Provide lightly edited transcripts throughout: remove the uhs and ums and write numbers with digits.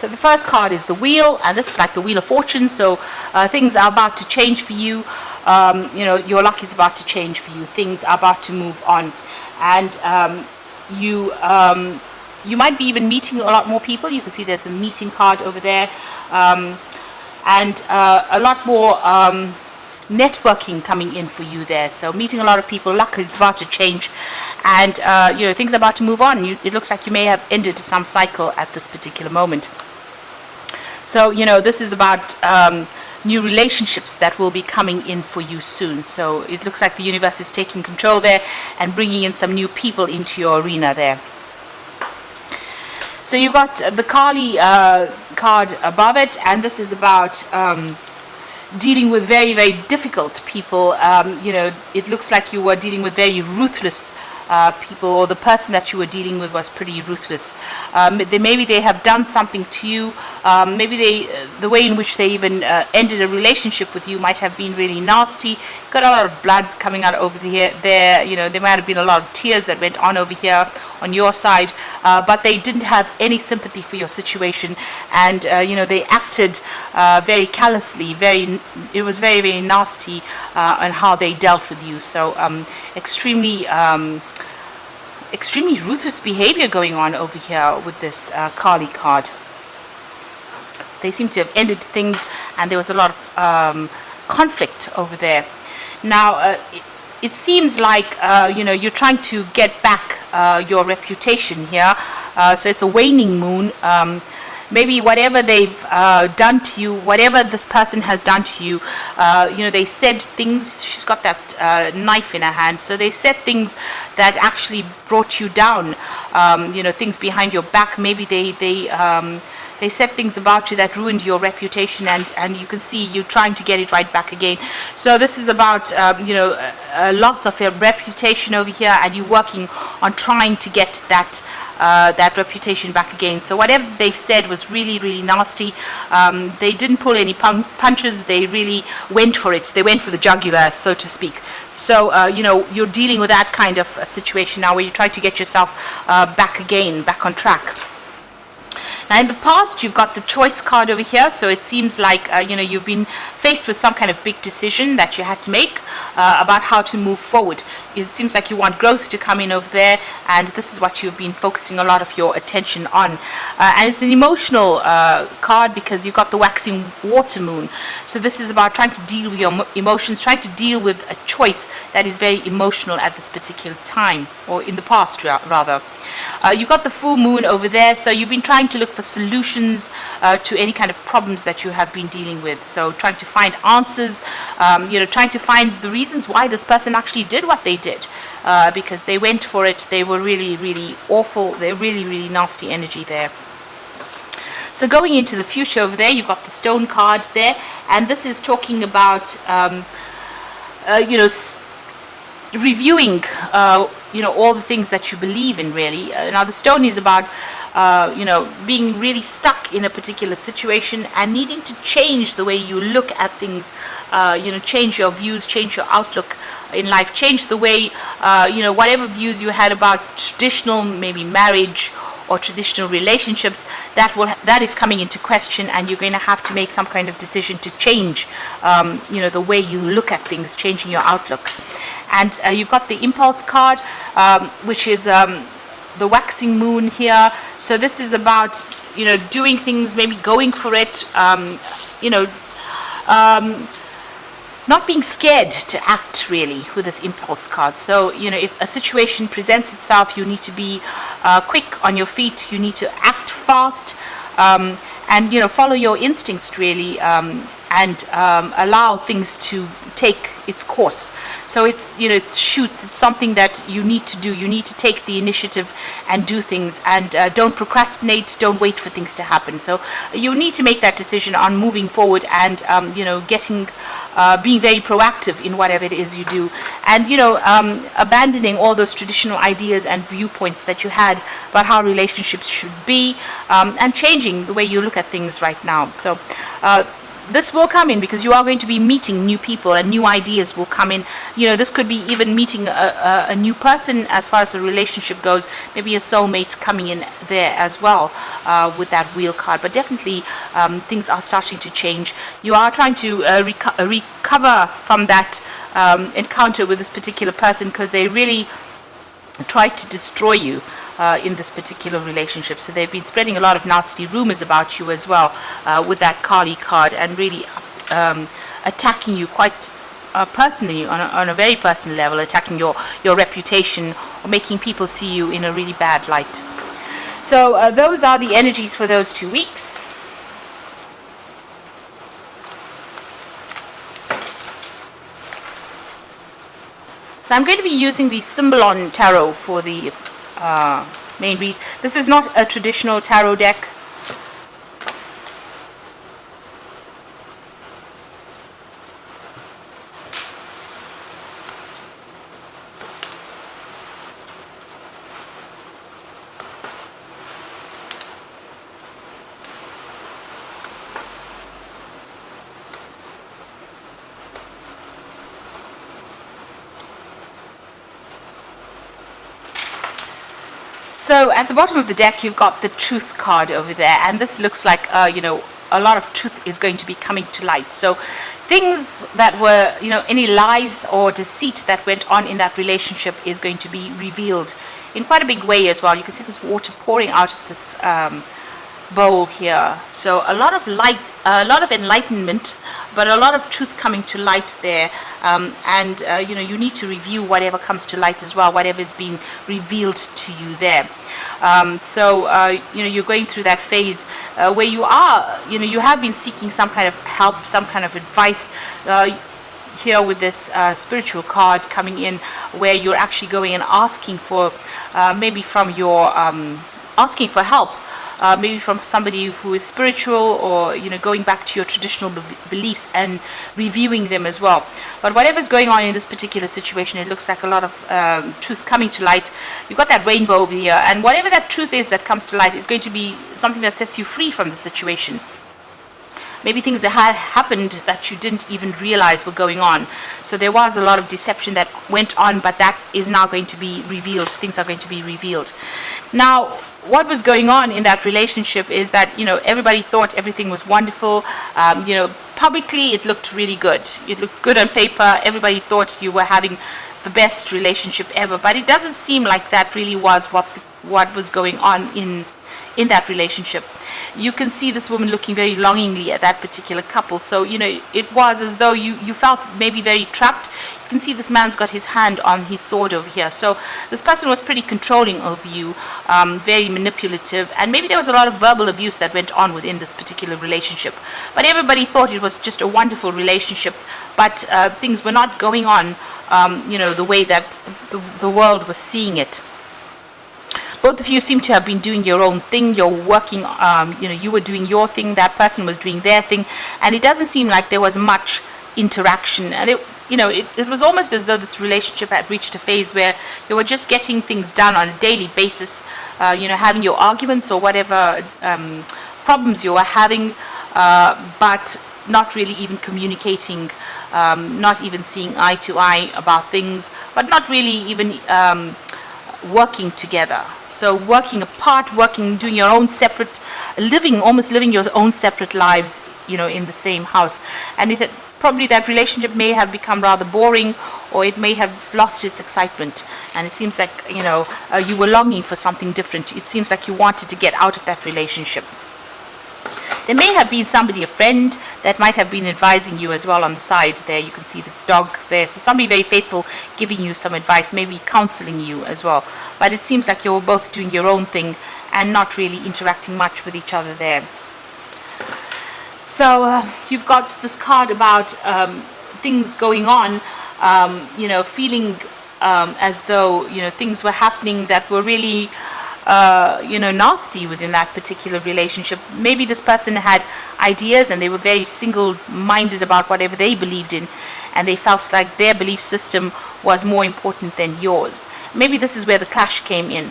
So the first card is the Wheel, and this is like the Wheel of Fortune. So things are about to change for you. You know, your luck is about to change for you. Things are about to move on, and you might be even meeting a lot more people. You can see there's a meeting card over there, and a lot more networking coming in for you there. So meeting a lot of people, luck is about to change, and you know, things are about to move on. It looks like you may have ended some cycle at this particular moment. So, you know, this is about new relationships that will be coming in for you soon. So it looks like the universe is taking control there and bringing in some new people into your arena there. So you got the Kali card above it, and this is about dealing with very, very difficult people. You know, it looks like you were dealing with very ruthless people, or the person that you were dealing with was pretty ruthless. Maybe they have done something to you. Maybe the way in which they even ended a relationship with you might have been really nasty. Got a lot of blood coming out over there. You know, there might have been a lot of tears that went on over here on your side, but they didn't have any sympathy for your situation, and you know, they acted very callously. It was very, very nasty on how they dealt with you. So extremely ruthless behavior going on over here with this Kali card. They seem to have ended things, and there was a lot of conflict over there. Now it seems like you know, you're trying to get back your reputation here. So it's a waning moon. Maybe whatever they've done to you, whatever this person has done to you, you know, they said things. She's got that knife in her hand, so they said things that actually brought you down. You know, things behind your back. Maybe they said things about you that ruined your reputation, and you can see you trying to get it right back again. So this is about you know, a loss of your reputation over here, and you working on trying to get that reputation back again. So whatever they said was really, really nasty. They didn't pull any punches. They really went for it. They went for the jugular, so to speak. So you know, you're dealing with that kind of a situation now, where you try to get yourself back again, back on track. Now, in the past, you've got the Choice card over here, so it seems like you know, you've been faced with some kind of big decision that you had to make about how to move forward. It seems like you want growth to come in over there, and this is what you've been focusing a lot of your attention on. And it's an emotional card, because you've got the Waxing Water Moon. So this is about trying to deal with your emotions, trying to deal with a choice that is very emotional at this particular time, or in the past rather. You've got the Full Moon over there, so you've been trying to look for solutions to any kind of problems that you have been dealing with. So trying to find answers, you know, trying to find the reasons why this person actually did what they did, because they went for it. They were really, really awful. They're really, really nasty energy there. So going into the future over there, you've got the Stone card there, and this is talking about you know, reviewing you know, all the things that you believe in, really. Now the Stone is about you know, being really stuck in a particular situation and needing to change the way you look at things. You know, change your views, change your outlook in life, change the way you know, whatever views you had about traditional, maybe marriage or traditional relationships, that is coming into question, and you're going to have to make some kind of decision to change you know, the way you look at things, changing your outlook. And you've got the Impulse card, which is the Waxing Moon here. So this is about, you know, doing things, maybe going for it, you know, not being scared to act, really, with this Impulse card. So, you know, if a situation presents itself, you need to be quick on your feet. You need to act fast, and, you know, follow your instincts, really, and allow things to take its course. So it's, you know, it's something that you need to do. You need to take the initiative and do things, and don't procrastinate, don't wait for things to happen. So you need to make that decision on moving forward, and you know, being very proactive in whatever it is you do, and, you know, abandoning all those traditional ideas and viewpoints that you had about how relationships should be, and changing the way you look at things right now. So this will come in because you are going to be meeting new people and new ideas will come in. This could be even meeting a new person as far as the relationship goes, maybe a soulmate coming in there as well with that wheel card. But definitely things are starting to change. You are trying to recover from that encounter with this particular person because they really tried to destroy you in this particular relationship. So they've been spreading a lot of nasty rumors about you as well with that Kali card, and really attacking you quite personally on a very personal level, attacking your reputation or making people see you in a really bad light. So those are the energies for those 2 weeks. So I'm going to be using the Symbolon Tarot for the main read. This is not a traditional tarot deck. So at the bottom of the deck, you've got the Truth card over there, and this looks like, a lot of truth is going to be coming to light. So things that were, any lies or deceit that went on in that relationship is going to be revealed in quite a big way as well. You can see this water pouring out of this bowl here. So a lot of light, a lot of enlightenment, but a lot of truth coming to light there. You need to review whatever comes to light as well, whatever is being revealed to you there. You're going through that phase where you are, you have been seeking some kind of help, some kind of advice. Here with this spiritual card coming in, where you're actually going and asking for, maybe from your, asking for help. Maybe from somebody who is spiritual, or going back to your traditional beliefs and reviewing them as well. But whatever's going on in this particular situation, it looks like a lot of truth coming to light. You've got that rainbow over here, and whatever that truth is that comes to light is going to be something that sets you free from the situation. Maybe things that had happened that you didn't even realize were going on. So there was a lot of deception that went on, but that is now going to be revealed. Things are going to be revealed. Now, what was going on in that relationship is that, everybody thought everything was wonderful. Publicly it looked really good. It looked good on paper. Everybody thought you were having the best relationship ever. But it doesn't seem like that really was what was going on in that relationship. You can see this woman looking very longingly at that particular couple. So, it was as though you felt maybe very trapped. You can see this man's got his hand on his sword over here. So this person was pretty controlling of you, very manipulative, and maybe there was a lot of verbal abuse that went on within this particular relationship. But everybody thought it was just a wonderful relationship, but things were not going on, the way that the world was seeing it. Both of you seem to have been doing your own thing. You're working, you were doing your thing, that person was doing their thing, and it doesn't seem like there was much interaction. And it was almost as though this relationship had reached a phase where you were just getting things done on a daily basis, having your arguments or whatever problems you were having, but not really even communicating, not even seeing eye to eye about things, but not really even working together. So working apart, doing your own separate, almost living your own separate lives, in the same house. And probably that relationship may have become rather boring, or it may have lost its excitement. And it seems like, you were longing for something different. It seems like you wanted to get out of that relationship. There may have been somebody, a friend, that might have been advising you as well on the side there. You can see this dog there. So somebody very faithful giving you some advice, maybe counseling you as well. But it seems like you're both doing your own thing and not really interacting much with each other there. So you've got this card about things going on, feeling as though, things were happening that were really nasty within that particular relationship. Maybe this person had ideas and they were very single-minded about whatever they believed in, and they felt like their belief system was more important than yours. Maybe this is where the clash came in.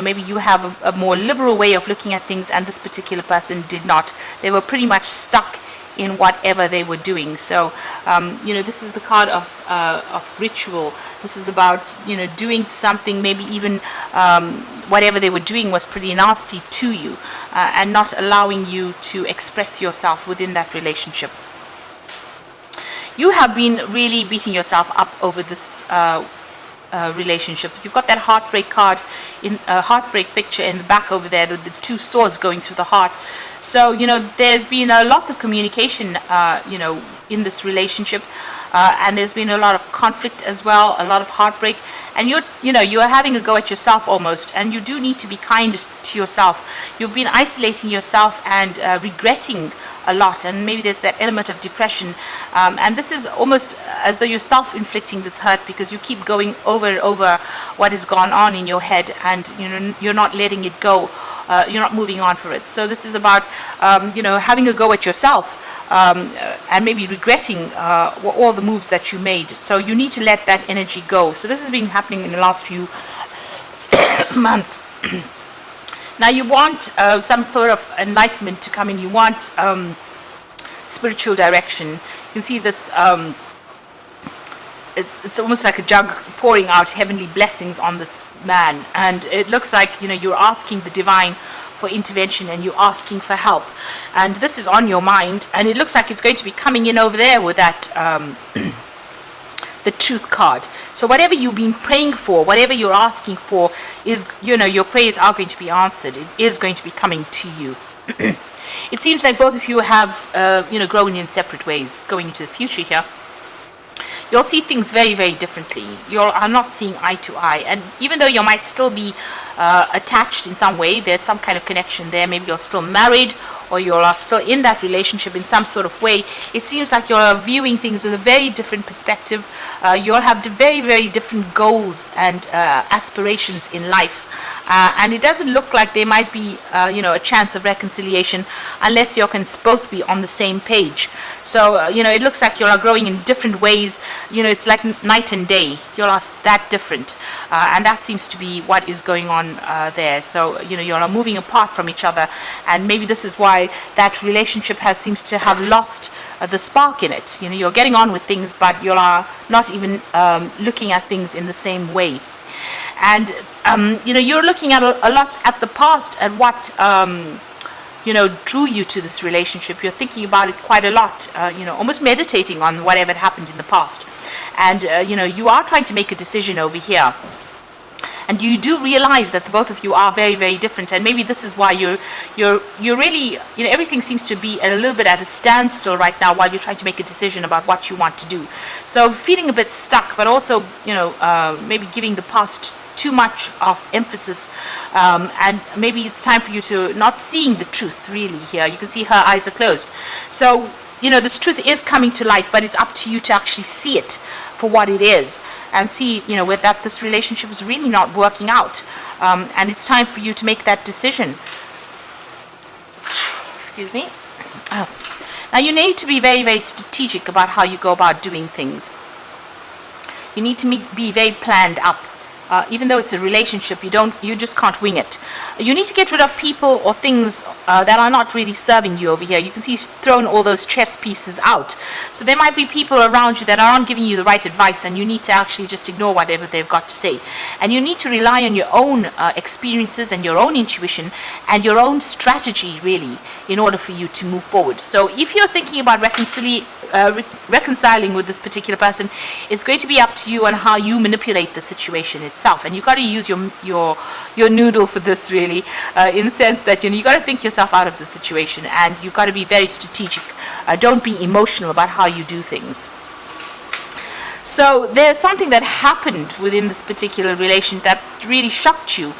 Maybe you have a more liberal way of looking at things, and this particular person did not. They were pretty much stuck in whatever they were doing. So this is the card of ritual. This is about doing something, maybe even whatever they were doing was pretty nasty to you, and not allowing you to express yourself within that relationship. You have been really beating yourself up over this relationship. You've got that heartbreak card, in a heartbreak picture in the back over there, the two swords going through the heart. So there's been a loss of communication in this relationship, and there's been a lot of conflict as well, a lot of heartbreak, and you're having a go at yourself almost, and you do need to be kind to yourself. You've been isolating yourself and regretting a lot, and maybe there's that element of depression, and this is almost as though you're self-inflicting this hurt, because you keep going over and over what has gone on in your head, and you're not letting it go. You're not moving on for it. So this is about having a go at yourself, and maybe regretting all the moves that you made. So you need to let that energy go. So this has been happening in the last few months. Now you want some sort of enlightenment to come in. You want spiritual direction. You can see this. It's almost like a jug pouring out heavenly blessings on this man, and it looks like you're asking the divine for intervention, and you're asking for help, and this is on your mind, and it looks like it's going to be coming in over there with that the truth card. So whatever you've been praying for, whatever you're asking for, is your prayers are going to be answered. It is going to be coming to you. It seems like both of you have grown in separate ways going into the future here. You'll see things very, very differently. You are not seeing eye to eye. And even though you might still be attached in some way, there's some kind of connection there. Maybe you're still married, or you're still in that relationship in some sort of way. It seems like you're viewing things with a very different perspective. You'll have very, very different goals and aspirations in life. And it doesn't look like there might be, a chance of reconciliation unless you can both be on the same page. So, it looks like you are growing in different ways. It's like night and day. You're that different. And that seems to be what is going on there. So, you are moving apart from each other. And maybe this is why that relationship seems to have lost the spark in it. You're getting on with things, but you are not even looking at things in the same way. And you're looking at a lot at the past and what drew you to this relationship. You're thinking about it quite a lot, almost meditating on whatever happened in the past. And you are trying to make a decision over here. And you do realize that the both of you are very, very different, and maybe this is why you're really, everything seems to be a little bit at a standstill right now while you're trying to make a decision about what you want to do. So feeling a bit stuck, but also, maybe giving the past too much of emphasis, and maybe it's time for you to not seeing the truth really here. You can see her eyes are closed. So, this truth is coming to light, but it's up to you to actually see it for what it is, and see, where that this relationship is really not working out, and it's time for you to make that decision. Excuse me. Now you need to be very, very strategic about how you go about doing things. You need to be very planned up. Even though it's a relationship, you just can't wing it. You need to get rid of people or things that are not really serving you over here. You can see he's thrown all those chess pieces out. So there might be people around you that aren't giving you the right advice, and you need to actually just ignore whatever they've got to say. And you need to rely on your own experiences and your own intuition and your own strategy, really, in order for you to move forward. So if you're thinking about reconciling with this particular person, it's going to be up to you on how you manipulate the situation itself, and you've got to use your noodle for this, really, in the sense that you got to think yourself out of the situation, and you've got to be very strategic. Don't be emotional about how you do things. So there's something that happened within this particular relation that really shocked you.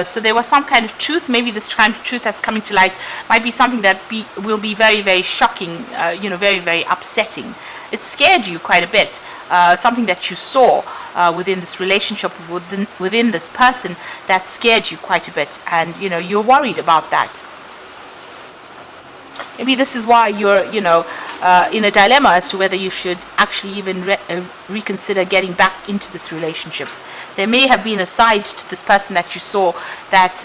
So there was some kind of truth. Maybe this kind of truth that's coming to light might be something that will be very, very shocking, very, very upsetting. It scared you quite a bit. Something that you saw within this relationship, within this person, that scared you quite a bit. And, you're worried about that. Maybe this is why you're, in a dilemma as to whether you should actually even reconsider getting back into this relationship. There may have been a side to this person that you saw that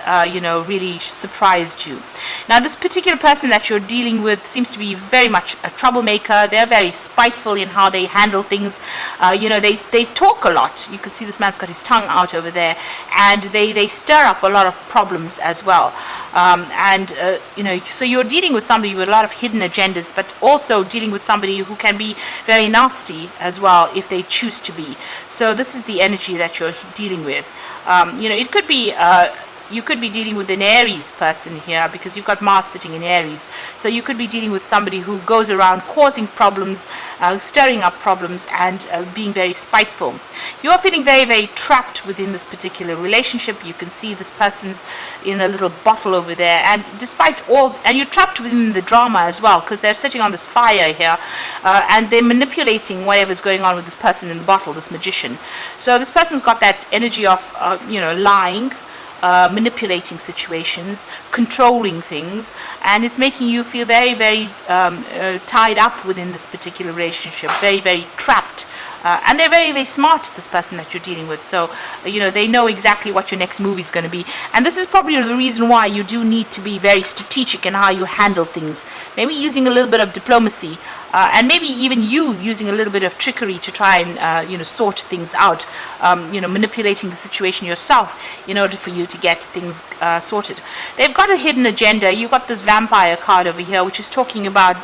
really surprised you. Now, this particular person that you're dealing with seems to be very much a troublemaker. They're very spiteful in how they handle things. They talk a lot. You can see this man's got his tongue out over there, and they stir up a lot of problems as well. So you're dealing with somebody with a lot of hidden agendas, but also dealing with somebody who can be very nasty as well if they choose to be. So this is the energy that you're dealing with. It could be you could be dealing with an Aries person here, because you've got Mars sitting in Aries. So you could be dealing with somebody who goes around causing problems, stirring up problems, and being very spiteful. You are feeling very, very trapped within this particular relationship. You can see this person's in a little bottle over there, and despite all, and you're trapped within the drama as well, because they're sitting on this fire here, and they're manipulating whatever's going on with this person in the bottle, this magician. So this person's got that energy of lying, manipulating situations, controlling things, and it's making you feel very, very tied up within this particular relationship, very, very trapped. And they're very, very smart, this person that you're dealing with. So, they know exactly what your next move is going to be. And this is probably the reason why you do need to be very strategic in how you handle things. Maybe using a little bit of diplomacy, and maybe even you using a little bit of trickery to try and, sort things out. Manipulating the situation yourself in order for you to get things sorted. They've got a hidden agenda. You've got this vampire card over here, which is talking about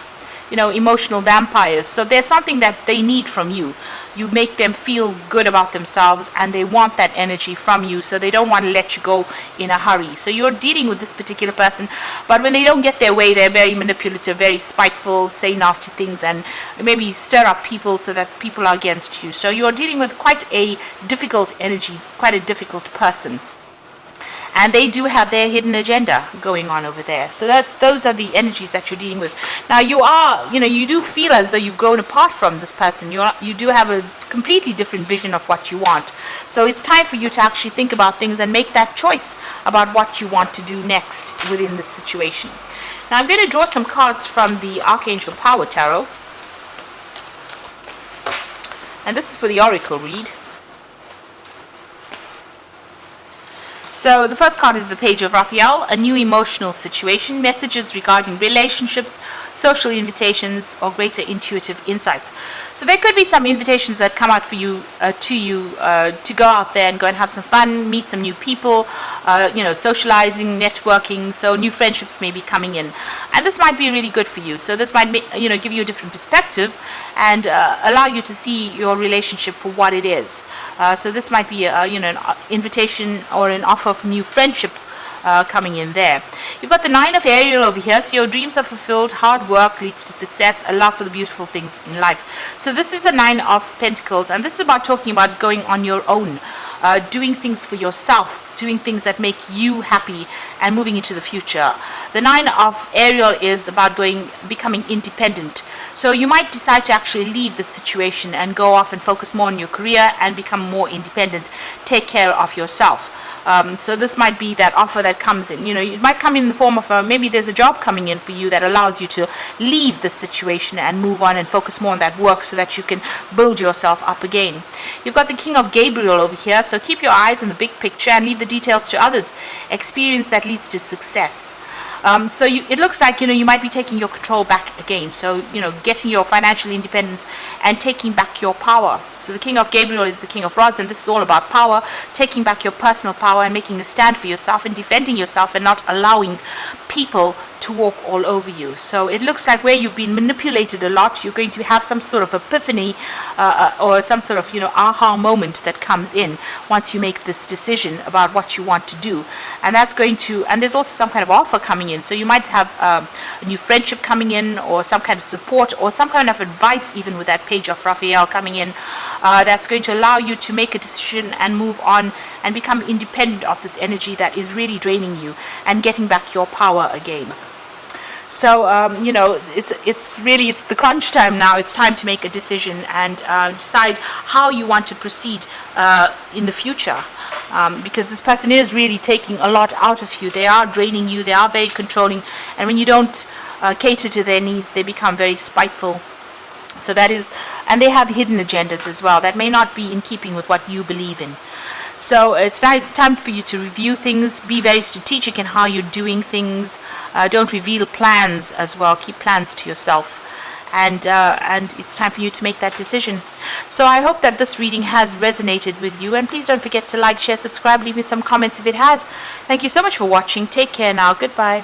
emotional vampires. So there's something that they need from you. You make them feel good about themselves, and they want that energy from you, so they don't want to let you go in a hurry. So you're dealing with this particular person, but when they don't get their way, they're very manipulative, very spiteful, say nasty things, and maybe stir up people so that people are against you. So you're dealing with quite a difficult energy, quite a difficult person. And they do have their hidden agenda going on over there. So those are the energies that you're dealing with. Now you do feel as though you've grown apart from this person. You do have a completely different vision of what you want. So it's time for you to actually think about things and make that choice about what you want to do next within this situation. Now I'm going to draw some cards from the Archangel Power Tarot. And this is for the Oracle read. So the first card is the Page of Raphael, a new emotional situation, messages regarding relationships, social invitations, or greater intuitive insights. So there could be some invitations that come out for you, to go out there and go and have some fun, meet some new people, socializing, networking. So new friendships may be coming in, and this might be really good for you. So this might give you a different perspective and allow you to see your relationship for what it is. So this might be an invitation or an offer of new friendship coming in there. You've got the Nine of Ariel over here. So your dreams are fulfilled, hard work leads to success, a love for the beautiful things in life. So this is a Nine of Pentacles, and this is about talking about going on your own, doing things for yourself, doing things that make you happy, and moving into the future. The Nine of Ariel is about becoming independent. So you might decide to actually leave this situation and go off and focus more on your career and become more independent, take care of yourself. So this might be that offer that comes in. It might come in the form of maybe there's a job coming in for you that allows you to leave this situation and move on and focus more on that work so that you can build yourself up again. You've got the King of Gabriel over here. So keep your eyes on the big picture and leave the details to others. Experience that leads to success. It looks like, you might be taking your control back again. So, getting your financial independence and taking back your power. So the King of Gabriel is the King of Rods, and this is all about power, taking back your personal power and making a stand for yourself and defending yourself and not allowing people to walk all over you. So it looks like where you've been manipulated a lot, you're going to have some sort of epiphany or some sort of aha moment that comes in once you make this decision about what you want to do. And there's also some kind of offer coming in. So you might have a new friendship coming in, or some kind of support, or some kind of advice, even with that Page of Raphael coming in, that's going to allow you to make a decision and move on and become independent of this energy that is really draining you and getting back your power again. So, it's the crunch time now. It's time to make a decision and decide how you want to proceed in the future. because this person is really taking a lot out of you. They are draining you. They are very controlling, and when you don't cater to their needs, they become very spiteful. So that is, and they have hidden agendas as well that may not be in keeping with what you believe in. So it's time for you to review things. Be very strategic in how you're doing things. Don't reveal plans as well. Keep plans to yourself. And it's time for you to make that decision. So I hope that this reading has resonated with you. And please don't forget to like, share, subscribe, leave me some comments if it has. Thank you so much for watching. Take care now. Goodbye.